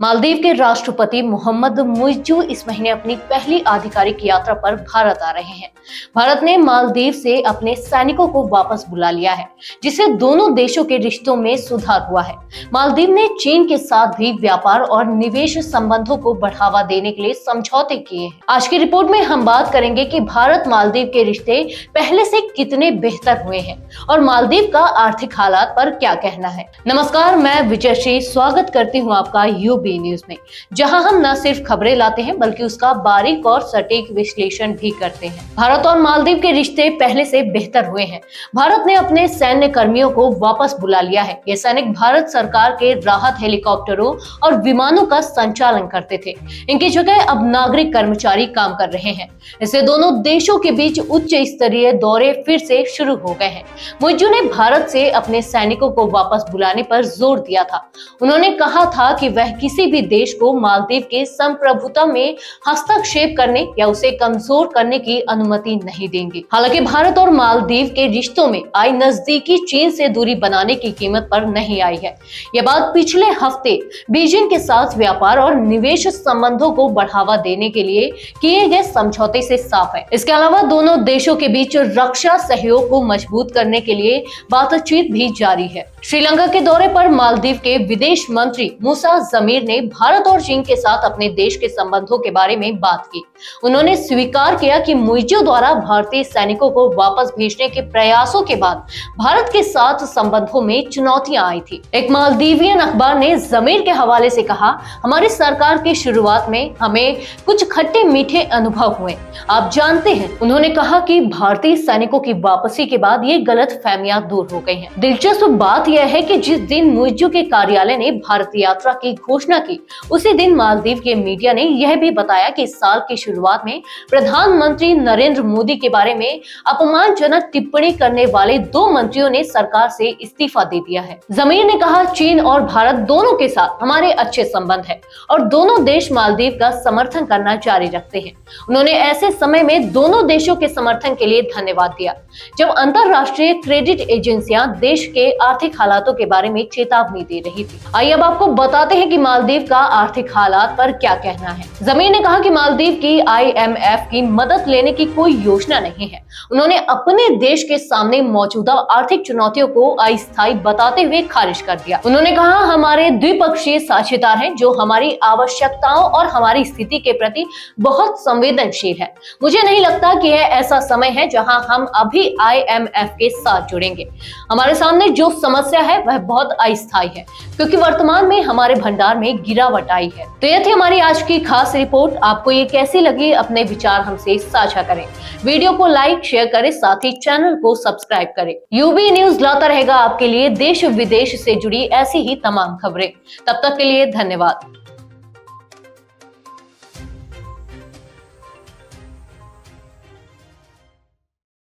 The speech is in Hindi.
मालदीव के राष्ट्रपति मोहम्मद मुइज्जू इस महीने अपनी पहली आधिकारिक यात्रा पर भारत आ रहे हैं। भारत ने मालदीव से अपने सैनिकों को वापस बुला लिया है, जिससे दोनों देशों के रिश्तों में सुधार हुआ है। मालदीव ने चीन के साथ भी व्यापार और निवेश संबंधों को बढ़ावा देने के लिए समझौते किए हैं। आज की रिपोर्ट में हम बात करेंगे कि भारत मालदीव के रिश्ते पहले से कितने बेहतर हुए हैं और मालदीव का आर्थिक हालात पर क्या कहना है। नमस्कार, मैं विजयश्री स्वागत करती हूँ आपका यूबी न्यूज में, जहां हम न सिर्फ खबरें लाते हैं बल्कि उसका बारीक और सटीक विश्लेषण भी करते हैं। भारत और मालदीव के रिश्ते पहले से बेहतर हुए हैं। भारत ने अपने सैन्य कर्मियों को वापस बुला लिया है। ये सैनिक भारत सरकार के राहत हेलीकॉप्टरों और विमानों का संचालन करते थे। इनकी जगह अब नागरिक कर्मचारी काम कर रहे हैं। इससे दोनों देशों के बीच उच्च स्तरीय दौरे फिर से शुरू हो गए हैं। मुइज्जू ने भारत से अपने सैनिकों को वापस बुलाने पर जोर दिया था। उन्होंने कहा था कि वह किसी भी देश को मालदीव के संप्रभुता में हस्तक्षेप करने या उसे कमजोर करने की अनुमति नहीं देंगे। हालांकि भारत और मालदीव के रिश्तों में आई नजदीकी चीन से दूरी बनाने की कीमत पर नहीं आई है। यह बात पिछले हफ्ते बीजिंग के साथ व्यापार और निवेश संबंधों को बढ़ावा देने के लिए किए गए समझौते से साफ है। इसके अलावा दोनों देशों के बीच रक्षा सहयोग को मजबूत करने के लिए बातचीत भी जारी है। श्रीलंका के दौरे पर मालदीव के विदेश मंत्री मूसा जमीर ने भारत और चीन के साथ अपने देश के संबंधों के बारे में बात की। उन्होंने स्वीकार किया कि मुइज्जू द्वारा भारतीय सैनिकों को वापस भेजने के प्रयासों के बाद भारत के साथ संबंधों में चुनौतियां आई थी। एक मालदीवियन अखबार ने जमीर के हवाले से कहा, हमारी सरकार की शुरुआत में हमें कुछ खट्टे मीठे अनुभव हुए, आप जानते हैं। उन्होंने कहा कि भारतीय सैनिकों की वापसी के बाद ये गलतफहमियां दूर हो गई हैं। दिलचस्प बात यह है कि जिस दिन मुइज्जू के कार्यालय ने भारत यात्रा की घोषणा की, उसी दिन मालदीव के मीडिया ने यह भी बताया कि इस साल की शुरुआत में प्रधानमंत्री नरेंद्र मोदी के बारे में अपमानजनक टिप्पणी करने वाले 2 मंत्रियों ने सरकार से इस्तीफा दे दिया है। जमीर ने कहा, चीन और भारत दोनों के साथ हमारे अच्छे संबंध है और दोनों देश मालदीव का समर्थन करना जारी रखते हैं। उन्होंने ऐसे समय में दोनों देशों के समर्थन के लिए धन्यवाद दिया, जब अंतरराष्ट्रीय क्रेडिट एजेंसियां देश के आर्थिक हालातों के बारे में चेतावनी दे रही थी। आइए अब आपको बताते हैं कि मालदीव का आर्थिक हालात पर क्या कहना है। जमीर ने कहा कि मालदीव की IMF की मदद लेने की कोई योजना नहीं है। उन्होंने अपने देश के सामने मौजूदा आर्थिक चुनौतियों को अस्थायी बताते हुए खारिज कर दिया। उन्होंने कहा, हमारे द्विपक्षीय साझेदार हैं जो हमारी आवश्यकताओं और हमारी स्थिति के प्रति बहुत संवेदनशील है। मुझे नहीं लगता कि यह ऐसा समय है जहां हम अभी IMF के साथ जुड़ेंगे। हमारे सामने जो समस्या है वह बहुत अस्थायी है, क्योंकि वर्तमान में हमारे भंडार में गिरावट आई है। तो यह थी हमारी आज की खास रिपोर्ट। आपको ये कैसी लगी, अपने विचार हमसे साझा करें। वीडियो को लाइक शेयर करें, साथ ही चैनल को सब्सक्राइब करें। यूबी न्यूज लाता रहेगा आपके लिए देश विदेश से जुड़ी ऐसी ही तमाम खबरें। तब तक के लिए धन्यवाद।